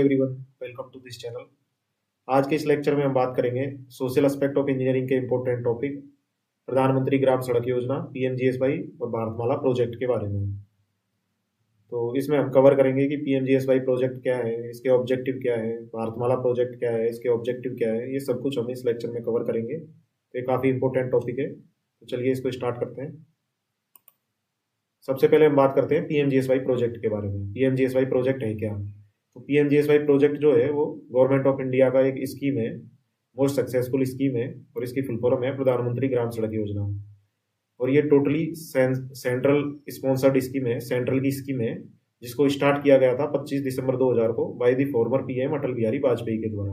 Everyone, welcome to this channel. आज के इस लेक्चर में हम बात करेंगे सोशल एस्पेक्ट ऑफ इंजीनियरिंग के इंपॉर्टेंट टॉपिक प्रधानमंत्री ग्राम सड़क योजना पीएमजीएसवाई और भारतमाला प्रोजेक्ट के बारे में। तो इसमें हम कवर करेंगे कि पीएमजीएसवाई प्रोजेक्ट क्या है, इसके ऑब्जेक्टिव क्या है, भारतमाला प्रोजेक्ट क्या है, इसके ऑब्जेक्टिव क्या है, ये सब कुछ हम इस लेक्चर में कवर करेंगे। तो ये काफ़ी इंपॉर्टेंट टॉपिक है, तो चलिए इसको स्टार्ट करते हैं। सबसे पहले हम बात करते हैं पीएमजीएसवाई प्रोजेक्ट के बारे में। पीएमजीएसवाई प्रोजेक्ट है क्या? तो पीएमजीएसवाई प्रोजेक्ट जो है वो गवर्नमेंट ऑफ इंडिया का एक स्कीम है, मोस्ट सक्सेसफुल स्कीम है, और इसकी फुल फॉर्म है प्रधानमंत्री ग्राम सड़क योजना। और ये टोटली सेंट्रल स्पॉन्सर्ड स्कीम है, सेंट्रल की स्कीम है, जिसको स्टार्ट किया गया था 25 दिसंबर 2000 को by the former PM Atal Bihari Vajpayee के द्वारा।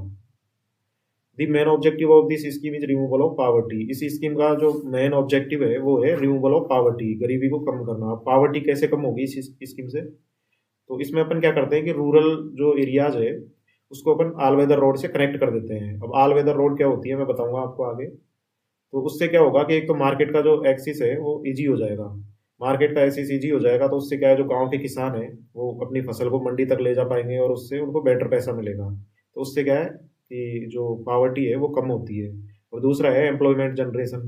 The main objective of this scheme is removal of poverty. इस स्कीम का जो मेन ऑब्जेक्टिव है वो है रिमूवल ऑफ पावर्टी, गरीबी को कम करना। पावर्टी कैसे कम होगी इस स्कीम से? तो इसमें अपन क्या करते हैं कि रूरल जो एरियाज है उसको अपन ऑल वेदर रोड से कनेक्ट कर देते हैं। अब ऑल वेदर रोड क्या होती है मैं बताऊंगा आपको आगे। तो उससे क्या होगा कि एक तो मार्केट का जो एक्सिस है वो इजी हो जाएगा, मार्केट का एक्सिस इजी हो जाएगा। तो उससे क्या है, जो गांव के किसान है वो अपनी फसल को मंडी तक ले जा पाएंगे और उससे उनको बेटर पैसा मिलेगा। तो उससे क्या है कि जो पावर्टी है वो कम होती है। और दूसरा है एम्प्लॉयमेंट जनरेशन।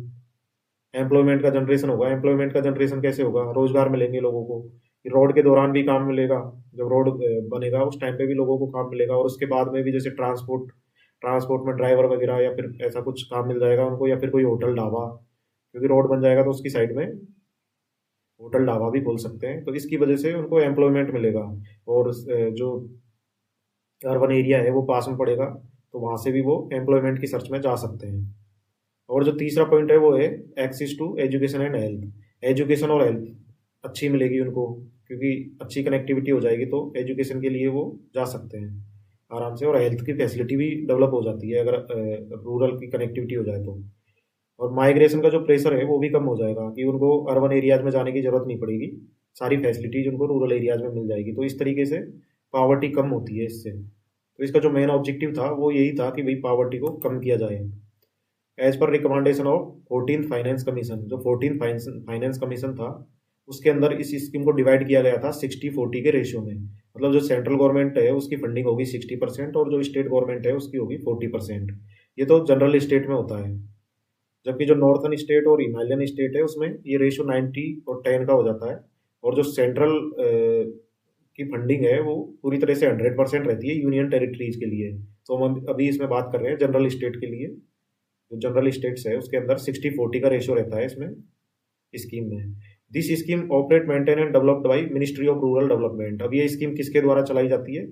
एम्प्लॉयमेंट का जनरेशन होगा। एम्प्लॉयमेंट का जनरेशन कैसे होगा? रोजगार मिलेंगे लोगों को, रोड के दौरान भी काम मिलेगा, जब रोड बनेगा उस टाइम पे भी लोगों को काम मिलेगा, और उसके बाद में भी जैसे ट्रांसपोर्ट में ड्राइवर वगैरह या फिर ऐसा कुछ काम मिल जाएगा उनको, या फिर कोई होटल ढाबा, क्योंकि रोड बन जाएगा तो उसकी साइड में होटल ढाबा भी खोल सकते हैं। तो इसकी वजह से उनको एम्प्लॉयमेंट मिलेगा, और जो अर्बन एरिया है वो पास में पड़ेगा, तो वहाँ से भी वो एम्प्लॉयमेंट की सर्च में जा सकते हैं। और जो तीसरा पॉइंट है वो है access to education and health. Education और हेल्थ अच्छी मिलेगी उनको, क्योंकि अच्छी कनेक्टिविटी हो जाएगी तो एजुकेशन के लिए वो जा सकते हैं आराम से। और हेल्थ की फैसिलिटी भी डेवलप हो जाती है अगर रूरल की कनेक्टिविटी हो जाए तो। और माइग्रेशन का जो प्रेशर है वो भी कम हो जाएगा कि उनको अर्बन एरियाज में जाने की जरूरत नहीं पड़ेगी, सारी फैसिलिटीज उनको रूरल एरियाज में मिल जाएगी। तो इस तरीके से पावर्टी कम होती है इससे। तो इसका जो मेन ऑब्जेक्टिव था वो यही था कि भाई पावर्टी को कम किया जाए। As per recommendation of 14th finance commission, जो 14th फाइनेंस कमीशन था उसके अंदर इस स्कीम को डिवाइड किया गया था 60-40 के रेशियो में। मतलब जो सेंट्रल गवर्नमेंट है उसकी फंडिंग होगी 60% और जो स्टेट गवर्नमेंट है उसकी होगी 40%। ये तो जनरल स्टेट में होता है, जबकि जो नॉर्थन स्टेट और हिमालयन स्टेट है उसमें ये रेशियो 90 और 10 का हो जाता है। और जो सेंट्रल की फंडिंग है वो पूरी तरह से 100% रहती है यूनियन टेरिटरीज के लिए। तो हम अभी इसमें बात कर रहे हैं जनरल स्टेट के लिए। जो जनरल स्टेट्स है उसके अंदर 60-40 का रेशियो रहता है इसमें स्कीम में। This scheme operate maintain and developed by ministry of rural development. अब ये स्कीम किसके द्वारा चलाई जाती है?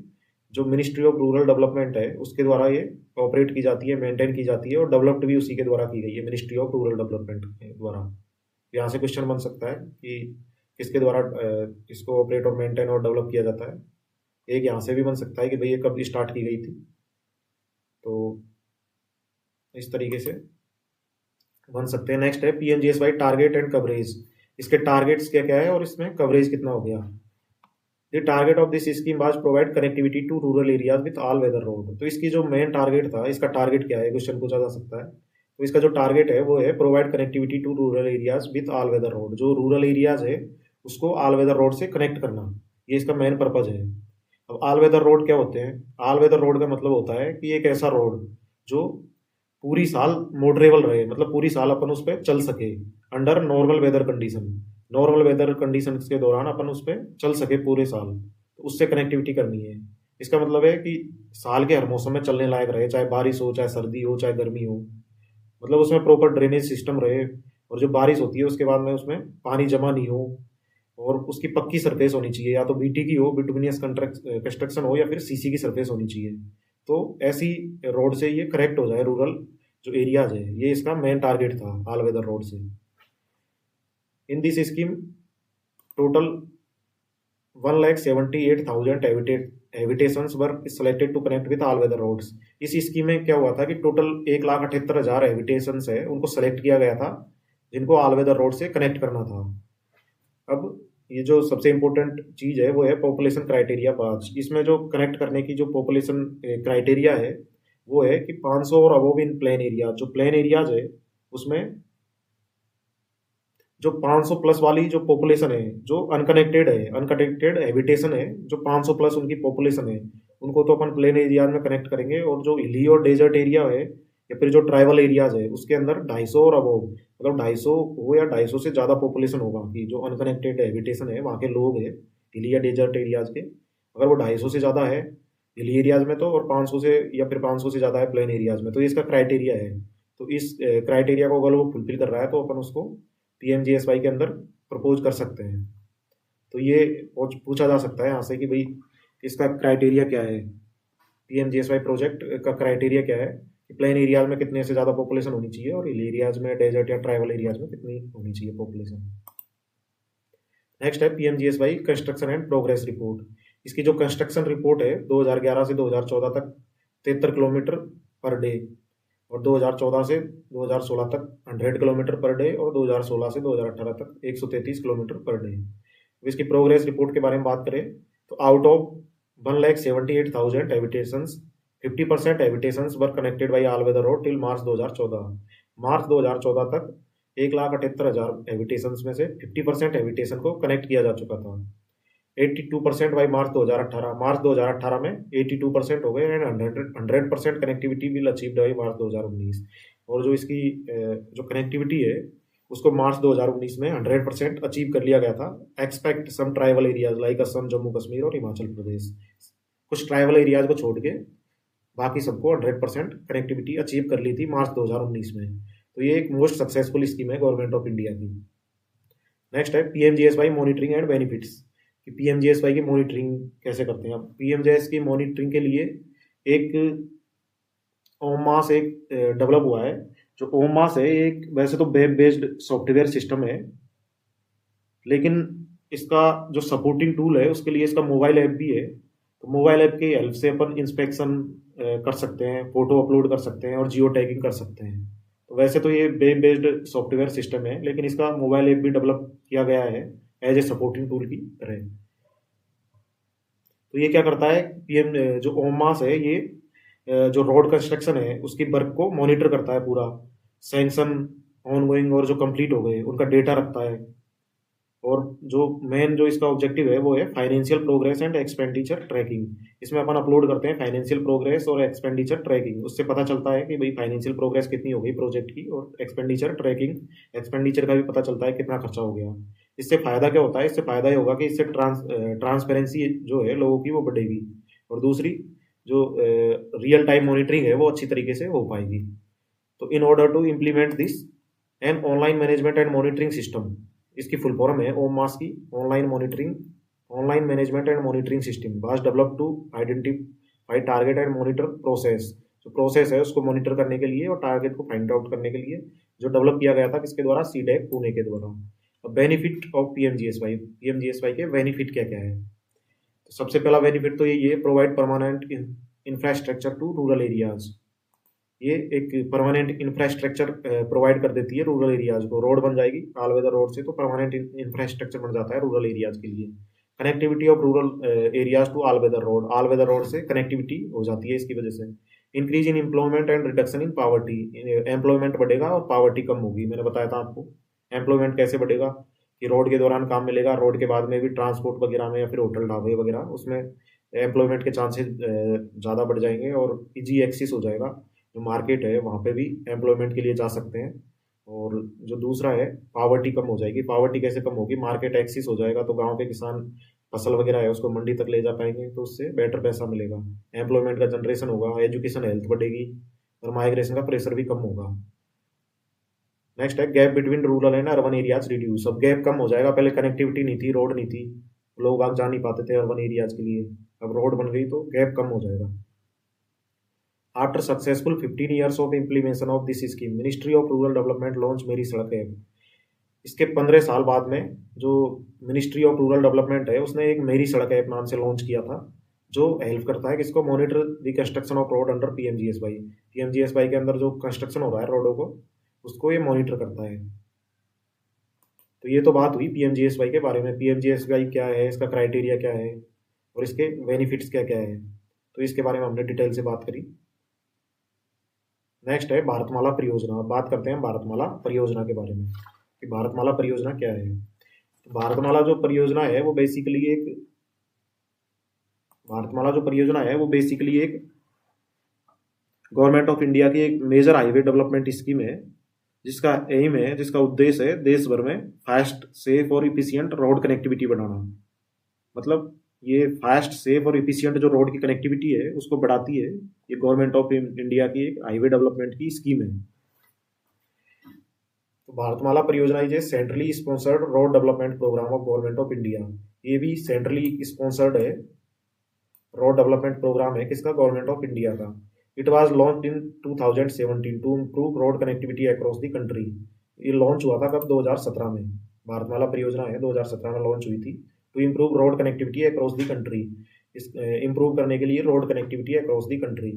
जो मिनिस्ट्री ऑफ रूरल डेवलपमेंट है उसके द्वारा ये ऑपरेट की जाती है, मेंटेन की जाती है, और डेवलप्ड भी उसी के द्वारा की गई है, मिनिस्ट्री ऑफ रूरल डेवलपमेंट के द्वारा। यहाँ से क्वेश्चन बन सकता है कि किसके द्वारा इसको ऑपरेट और मेंटेन और डेवलप किया जाता है। एक यहाँ से भी बन सकता है कि भाई ये कब स्टार्ट की गई थी। तो इस तरीके से बन सकते हैं। नेक्स्ट है पीएमजीएसवाई टारगेट एंड कवरेज। इसके टारगेट्स क्या क्या है और इसमें कवरेज कितना हो गया? The target of this scheme was provide connectivity to rural areas with all weather road. तो इसकी जो मेन टारगेट था, इसका टारगेट क्या है क्वेश्चन पूछा जा सकता है। तो इसका जो टारगेट है वो है provide connectivity to rural areas with all weather road. जो रूरल एरियाज है उसको ऑल वेदर रोड से कनेक्ट करना, ये इसका मेन पर्पज है। अब ऑल वेदर रोड क्या होते हैं? ऑल वेदर रोड का मतलब होता है कि एक ऐसा रोड जो पूरी साल मोटरेबल रहे, मतलब पूरी साल अपन उस पर चल सके under normal weather condition. Normal weather condition के दौरान अपन उस पर चल सके पूरे साल, तो उससे कनेक्टिविटी करनी है। इसका मतलब है कि साल के हर मौसम में चलने लायक रहे, चाहे बारिश हो, चाहे सर्दी हो, चाहे गर्मी हो। मतलब उसमें प्रॉपर ड्रेनेज सिस्टम रहे, और जो बारिश होती है उसके बाद में उसमें पानी जमा नहीं हो, और उसकी पक्की सरफेस होनी चाहिए, या तो बीटी की हो, बिटुमिनियस कंस्ट्रक्शन हो, या फिर सीसी की सरफेस होनी चाहिए। तो ऐसी रोड से ये करेक्ट हो जाए रूरल जो एरियाज है, ये इसका मेन टारगेट था ऑल वेदर रोड से। In this scheme total 1,78,000 habitations were selected to connect with all weather roads. इस स्कीम में क्या हुआ था कि टोटल 1,78,000 हैबिटेशंस है उनको सेलेक्ट किया गया था, जिनको ऑल वेदर रोड से कनेक्ट करना था। अब ये जो सबसे इम्पोर्टेंट चीज है वो है पॉपुलेशन क्राइटेरिया 5। इसमें जो कनेक्ट करने की जो पॉपुलेशन क्राइटेरिया है वो है कि 500 और अबोव इन प्लेन एरिया। जो प्लेन एरियाज है उसमें जो 500 प्लस वाली जो पॉपुलेशन है, जो अनकनेक्टेड हैबिटेशन है, जो 500 प्लस उनकी पॉपुलेशन है, उनको तो अपन प्लेन एरियाज में कनेक्ट करेंगे, और जो हिली और डेजर्ट एरिया है या फिर जो ट्राइबल एरियाज है उसके अंदर 250 और अबव, मतलब 250 हो या 250 से ज़्यादा पॉपुलेशन होगा कि जो अनकनेक्टेड हैबिटेशन है वहाँ के लोग हैं हिली या डेजर्ट एरियाज के, अगर वो 250 से ज़्यादा है हिली एरियाज में तो, और 500 से या फिर 500 से ज़्यादा है प्लेन एरियाज में, तो ये इसका क्राइटेरिया है। तो इस क्राइटेरिया को अगर वो फुलफिल कर रहा है तो अपन उसको PMGSY के अंदर प्रपोज कर सकते हैं। तो ये पूछा जा सकता है यहाँ से कि भाई इसका क्राइटेरिया क्या है, PMGSY प्रोजेक्ट का क्राइटेरिया क्या है कि प्लेन एरियाज में कितने से ज़्यादा पॉपुलेशन होनी चाहिए और हिल एरियाज में, डेजर्ट या ट्राइबल एरियाज में कितनी होनी चाहिए पॉपुलेशन। नेक्स्ट है PMGSY construction and progress report. इसकी जो कंस्ट्रक्शन रिपोर्ट है 2011 से 2014 तक 73 किलोमीटर पर डे, और 2014 से 2016 तक 100 किलोमीटर पर डे, और 2016 से 2018 तक 133 किलोमीटर पर डे। इसकी प्रोग्रेस रिपोर्ट के बारे में बात करें तो out of 1,78,000 habitations 50% habitations were connected by all weather road till March 2014। March 2014 तक 1,78,000 हैबिटेशंस में से 50% हैबिटेशन को कनेक्ट किया जा चुका था। 82% बाई मार्च 2018, मार्च 2018 में 82% हो गए, and 100% connectivity will achieved by मार्च 2019। और जो इसकी जो कनेक्टिविटी है उसको मार्च 2019 में 100% अचीव कर लिया गया था, except some tribal areas like Assam, Jammu Kashmir और हिमाचल प्रदेश। कुछ ट्राइबल एरियाज को छोड़ के बाकी सबको 100% कनेक्टिविटी अचीव कर ली थी मार्च 2019 में। तो ये एक मोस्ट सक्सेसफुल स्कीम है गवर्नमेंट ऑफ इंडिया की। नेक्स्ट है PMGSY मॉनिटरिंग एंड बेनिफिट्स कि PMGSY की मॉनिटरिंग कैसे करते हैं। अब PMGSY की मॉनिटरिंग के लिए एक ओमास एक डेवलप हुआ है। जो ओमास है एक वैसे तो वेब बेस्ड सॉफ्टवेयर सिस्टम है, लेकिन इसका जो सपोर्टिंग टूल है उसके लिए इसका मोबाइल ऐप भी है। तो मोबाइल ऐप की हेल्प से अपन इंस्पेक्शन कर सकते हैं, फोटो अपलोड कर सकते हैं और जियो टैगिंग कर सकते हैं। तो वैसे तो ये वेब बेस्ड सॉफ्टवेयर सिस्टम है, लेकिन इसका मोबाइल ऐप भी डेवलप किया गया है एज ए सपोर्टिंग टूल की तरह। तो ये क्या करता है, पीएम जो ओमास है ये जो रोड कंस्ट्रक्शन है उसकी वर्क को मॉनिटर करता है, पूरा सैंक्शन ऑनगोइंग और जो कंप्लीट हो गए उनका डेटा रखता है। और जो मेन जो इसका ऑब्जेक्टिव है वो है financial progress and expenditure tracking. इसमें अपन अपलोड करते हैं फाइनेंशियल प्रोग्रेस और एक्सपेंडिचर ट्रैकिंग, उससे पता चलता है कि भाई फाइनेंशियल प्रोग्रेस कितनी हो गई प्रोजेक्ट की, और एक्सपेंडिचर ट्रैकिंग, एक्सपेंडिचर का भी पता चलता है कितना खर्चा हो गया। इससे फायदा क्या होता है, इससे फायदा ये होगा कि इससे ट्रांसपेरेंसी जो है लोगों की वो बढ़ेगी, और दूसरी जो रियल टाइम मॉनिटरिंग है वो अच्छी तरीके से हो पाएगी। तो in order to implement this an online management and monitoring system, इसकी फुल फॉर्म है ओमास की, online management and monitoring system was develop to identify target and monitor process. जो प्रोसेस है उसको मॉनिटर करने के लिए और टारगेट को फाइंड आउट करने के लिए जो डेवलप किया गया था किसके द्वारा, सीडेक पुणे के द्वारा। अब बेनिफिट ऑफ पीएमजीएसवाई के बेनिफिट क्या क्या है। तो सबसे पहला बेनिफिट तो ये provide permanent infrastructure to rural areas. ये एक परमानेंट इंफ्रास्ट्रक्चर प्रोवाइड कर देती है रूरल एरियाज को। रोड बन जाएगी ऑल वेदर रोड से, तो परमानेंट इंफ्रास्ट्रक्चर बन जाता है रूरल एरियाज के लिए। Connectivity of rural areas to all weather road से कनेक्टिविटी हो जाती है इसकी वजह से। Increase in employment and reduction in poverty, employment बढ़ेगा और पावर्टी कम होगी। मैंने बताया था आपको एम्प्लॉयमेंट कैसे बढ़ेगा कि रोड के दौरान काम मिलेगा, रोड के बाद में भी ट्रांसपोर्ट वगैरह में या फिर होटल ढाबे वगैरह उसमें एम्प्लॉयमेंट के चांसेस ज़्यादा बढ़ जाएंगे और इजी एक्सेस हो जाएगा। जो मार्केट है वहाँ पे भी एम्प्लॉयमेंट के लिए जा सकते हैं। और जो दूसरा है पावर्टी कम हो जाएगी। पावर्टी कैसे कम होगी, मार्केट एक्सेस हो जाएगा तो गांव के किसान फसल वगैरह है उसको मंडी तक ले जा पाएंगे, तो उससे बेटर पैसा मिलेगा, एम्प्लॉयमेंट का जनरेशन होगा, एजुकेशन हेल्थ बढ़ेगी और माइग्रेशन का प्रेशर भी कम होगा। नेक्स्ट है gap between rural and urban areas reduce. अब गैप कम हो जाएगा, पहले कनेक्टिविटी नहीं थी, रोड नहीं थी, लोग आग जा नहीं पाते थे अर्बन एरियाज के लिए, अब रोड बन गई तो गैप कम हो जाएगा। After successful 15 years of implementation of this scheme, ministry of rural development launch मेरी सड़क ऐप। इसके 15 साल बाद में जो मिनिस्ट्री ऑफ रूरल डेवलपमेंट है उसने एक मेरी सड़क ऐप नाम से लॉन्च किया था, जो हेल्प करता है किसको, monitor the construction of road under PMGSY के अंदर जो कंस्ट्रक्शन हो रहा है रोडों को उसको ये मॉनिटर करता है। तो ये तो बात हुई पीएमजीएसवाई के बारे में। पीएमजीएसवाई क्या है, इसका क्राइटेरिया क्या है और इसके बेनिफिट्स क्या क्या है, तो इसके बारे में हमने डिटेल से बात करी। नेक्स्ट है भारतमाला परियोजना। बात करते हैं भारतमाला परियोजना के बारे में कि भारतमाला परियोजना क्या है। तो भारतमाला जो परियोजना है वो बेसिकली एक भारतमाला जो परियोजना है वो बेसिकली एक गवर्नमेंट ऑफ इंडिया की एक मेजर हाईवे डेवलपमेंट स्कीम है, जिसका एम है, जिसका उद्देश्य है देश भर में फास्ट, सेफ और इफिशियंट रोड कनेक्टिविटी बढ़ाना। मतलब ये फास्ट, सेफ और इफिशियंट जो रोड की कनेक्टिविटी है उसको बढ़ाती है। ये गवर्नमेंट ऑफ इंडिया की एक हाईवे डेवलपमेंट की स्कीम है। तो Bharatmala Pariyojana is a centrally sponsored road development programme of government of India. ये भी सेंट्रली स्पॉन्सर्ड है, रोड डेवलपमेंट प्रोग्राम है किसका, गवर्नमेंट ऑफ इंडिया का। It was launch in 2017 to improve road connectivity across the country. ये launch हुआ था कब, 2017 में। भारतमाला परियोजना है 2017 में लॉन्च हुई थी, to improve road connectivity across the country. इस इम्प्रूव करने के लिए road connectivity across the country.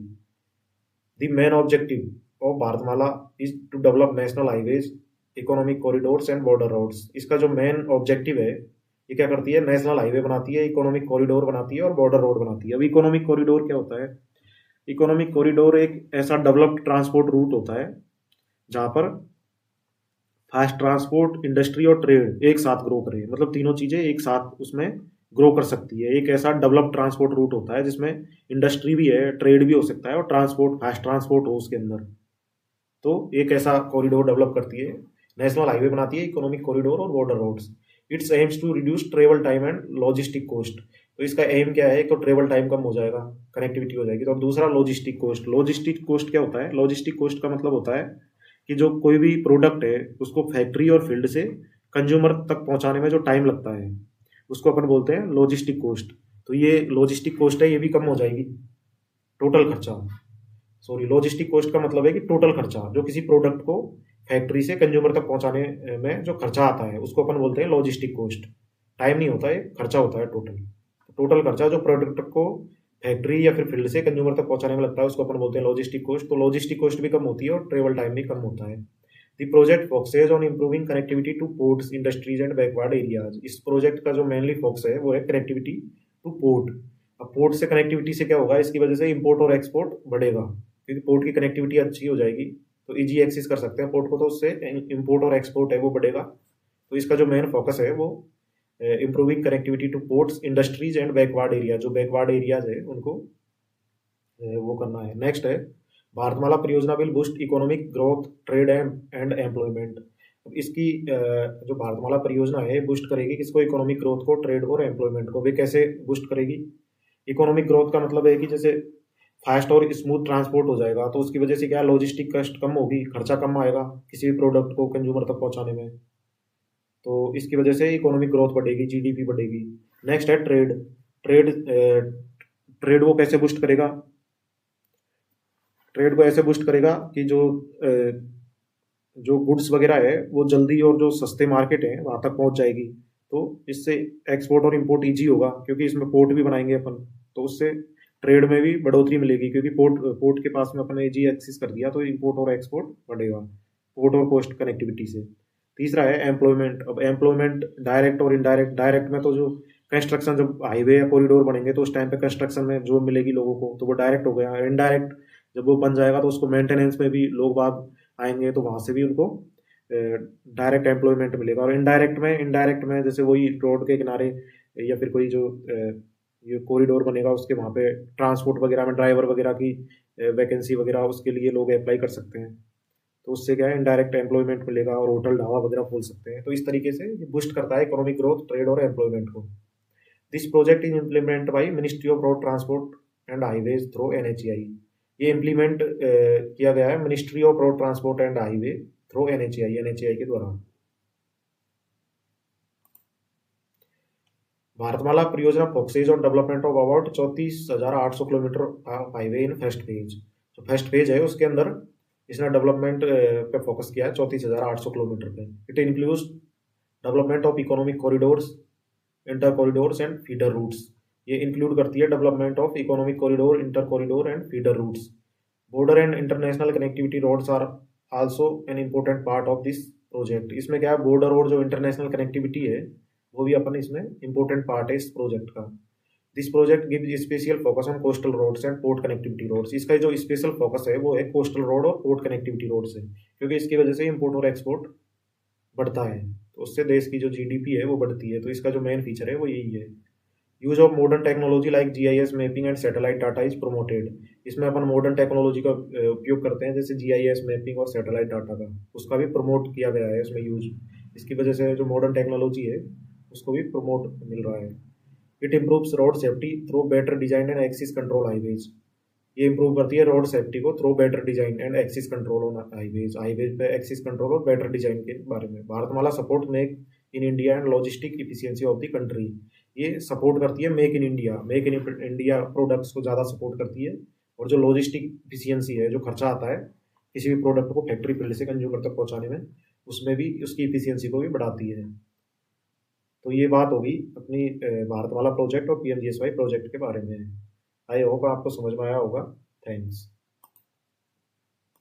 The main objective of Bharatmala is to develop national highways, economic corridors and border roads. इसका जो मेन ऑब्जेक्टिव है, ये क्या करती है, नेशनल हाईवे बनाती है, इकोनॉमिक कॉरिडोर बनाती है और बॉर्डर रोड बनाती है। अब इकोनॉमिक कॉरिडोर क्या होता है? इकोनॉमिक कॉरिडोर एक ऐसा डेवलप्ड ट्रांसपोर्ट रूट होता है जहां पर फास्ट ट्रांसपोर्ट, इंडस्ट्री और ट्रेड एक साथ ग्रो करे। मतलब तीनों चीजें एक साथ उसमें ग्रो कर सकती है। एक ऐसा डेवलप्ड ट्रांसपोर्ट रूट होता है जिसमें इंडस्ट्री भी है, ट्रेड भी हो सकता है और ट्रांसपोर्ट, फास्ट ट्रांसपोर्ट हो उसके अंदर। तो एक ऐसा कॉरिडोर डेवलप करती है, नेशनल हाईवे बनाती है, इकोनॉमिक कॉरिडोर और border roads. Its aims to reduce travel time and logistic cost. तो इसका एम क्या है, एक तो ट्रेवल टाइम कम हो जाएगा, कनेक्टिविटी हो जाएगी, तो दूसरा लॉजिस्टिक कॉस्ट। लॉजिस्टिक कॉस्ट क्या होता है? लॉजिस्टिक कॉस्ट का मतलब होता है कि जो कोई भी प्रोडक्ट है उसको फैक्ट्री और फील्ड से कंज्यूमर तक पहुंचाने में जो टाइम लगता है उसको अपन बोलते हैं लॉजिस्टिक कॉस्ट। तो ये लॉजिस्टिक कॉस्ट है, ये भी कम हो जाएगी। टोटल खर्चा, सॉरी, लॉजिस्टिक कॉस्ट का मतलब है कि टोटल खर्चा जो किसी प्रोडक्ट को फैक्ट्री से कंज्यूमर तक पहुंचाने में जो खर्चा आता है उसको अपन बोलते हैं लॉजिस्टिक कॉस्ट। टाइम नहीं होता है, खर्चा होता है टोटल। टोटल खर्चा जो प्रोडक्ट को फैक्ट्री या फिर फील्ड से कंज्यूमर तक पहुंचाने में लगता है उसको अपन बोलते हैं लॉजिस्टिक कॉस्ट। तो लॉजिस्टिक कॉस्ट भी कम होती है और ट्रेवल टाइम भी कम होता है। The project focuses on improving connectivity to ports, industries and backward areas. इस प्रोजेक्ट का जो मेनली फोकस है वो है कनेक्टिविटी टू पोर्ट। अब पोर्ट से कनेक्टिविटी से क्या होगा, इसकी वजह से इंपोर्ट और एक्सपोर्ट बढ़ेगा, क्योंकि पोर्ट की कनेक्टिविटी अच्छी हो जाएगी तो इजी एक्सेस कर सकते हैं पोर्ट को, तो उससे इंपोर्ट और एक्सपोर्ट है वो बढ़ेगा। तो इसका जो मेन फोकस है वो improving connectivity to ports, industries and backward area, जो बैकवर्ड एरियाज है उनको वो करना है। नेक्स्ट है Bharatmala Pariyojana will boost economic growth, trade and employment. इसकी जो भारतमाला परियोजना है बूस्ट करेगी किसको, इकोनॉमिक ग्रोथ को, ट्रेड को और एम्प्लॉयमेंट को। वे कैसे बूस्ट करेगी? इकोनॉमिक ग्रोथ का मतलब है कि जैसे फास्ट और स्मूथ ट्रांसपोर्ट हो जाएगा तो उसकी वजह से क्या, लॉजिस्टिक कॉस्ट कम होगी, खर्चा कम आएगा किसी भी प्रोडक्ट को कंज्यूमर तक पहुंचाने में। तो इसकी वजह से इकोनॉमिक ग्रोथ बढ़ेगी, जीडीपी बढ़ेगी। नेक्स्ट है ट्रेड। ट्रेड ट्रेड वो कैसे बूस्ट करेगा? ट्रेड को ऐसे बूस्ट करेगा कि जो गुड्स वगैरह है वो जल्दी और जो सस्ते मार्केट है वहां तक पहुंच जाएगी। तो इससे एक्सपोर्ट और इंपोर्ट इजी होगा, क्योंकि इसमें पोर्ट भी बनाएंगे अपन, तो उससे ट्रेड में भी बढ़ोतरी मिलेगी, क्योंकि पोर्ट के पास में अपन ने इजी एक्सेस कर दिया तो इंपोर्ट और एक्सपोर्ट बढ़ेगा पोर्ट और कोस्ट कनेक्टिविटी से। तीसरा है एम्प्लॉयमेंट। अब एम्प्लॉयमेंट डायरेक्ट और इनडायरेक्ट। डायरेक्ट में तो जो कंस्ट्रक्शन, जब हाईवे या कॉरिडोर बनेंगे तो उस टाइम पे कंस्ट्रक्शन में जॉब मिलेगी लोगों को, तो वो डायरेक्ट हो गया। इनडायरेक्ट, जब वो बन जाएगा तो उसको मेंटेनेंस में भी लोग बाग आएंगे तो वहां से भी उनको डायरेक्ट एम्प्लॉयमेंट मिलेगा। और इनडायरेक्ट में जैसे वही रोड के किनारे या फिर कोई जो ये कॉरिडोर बनेगा उसके वहाँ पे ट्रांसपोर्ट वगैरह में ड्राइवर वगैरह की वैकेंसी वगैरह उसके लिए लोग अप्लाई कर सकते हैं, तो उससे क्या है, इनडायरेक्ट एम्प्लॉयमेंट मिलेगा और होटल ढाबा वगैरह खोल सकते हैं। तो इस तरीके से ये बूस्ट करता है इकोनॉमिक ग्रोथ, ट्रेड और एम्प्लॉयमेंट को। This project is implement by ministry of road transport and highways through NHAI। ये इम्प्लीमेंट किया गया है ministry of road transport and highway through NHAI के द्वारा। भारतमाला परियोजना focuses on development of about 34,800 kilometre highway in first phase. जो first phase है उसके अंदर इसने डेवलपमेंट पे फोकस किया है 34,800 किलोमीटर पे। It includes development of economic corridors, inter corridors and feeder routes. ये इंक्लूड करती है development of economic corridor, inter corridor and feeder routes. Border and international connectivity roads are also an important part of this project. इसमें क्या है, border और जो international connectivity है वो भी अपन इसमें इंपॉर्टेंट पार्ट है इस प्रोजेक्ट का। This project give special focus on coastal roads and port connectivity roads. इसका जो स्पेशल फोकस है वो है कोस्टल रोड और पोर्ट कनेक्टिविटी रोड से, क्योंकि इसकी वजह से इंपोर्ट और एक्सपोर्ट बढ़ता है, तो उससे देश की जो GDP है वो बढ़ती है। तो इसका जो मेन फीचर है वो यही है। Use of modern technology like GIS mapping and satellite data is promoted. इसमें अपन मॉडर्न टेक्नोलॉजी का उपयोग करते हैं, जैसे जीआईएस मैपिंग और सैटेलाइट डाटा का, उसका भी प्रमोट किया गया है इसमें यूज। इसकी वजह से जो मॉडर्न टेक्नोलॉजी है उसको भी प्रमोट मिल रहा है। It improves road safety through better design and axis control highways. ये इंप्रूव करती है रोड सेफ्टी को through better design and axis control on highways. Highways पे एक्सिस कंट्रोल और बेटर डिजाइन के बारे में। Bharatmala support make in India and logistic efficiency of the country. ये सपोर्ट करती है make in India, make in India products को ज़्यादा सपोर्ट करती है। और जो लॉजिस्टिक इफिशियंसी है, जो खर्चा आता है किसी भी प्रोडक्ट को फैक्ट्री फील्ड से कंज्यूमर तक पहुंचाने में, उसमें भी उसकी इफिशियंसी को भी बढ़ाती है। तो ये बात होगी अपनी भारतमाला प्रोजेक्ट और पीएमजीएसवाई प्रोजेक्ट के बारे में। आई होप आपको समझ में आया होगा। थैंक्स।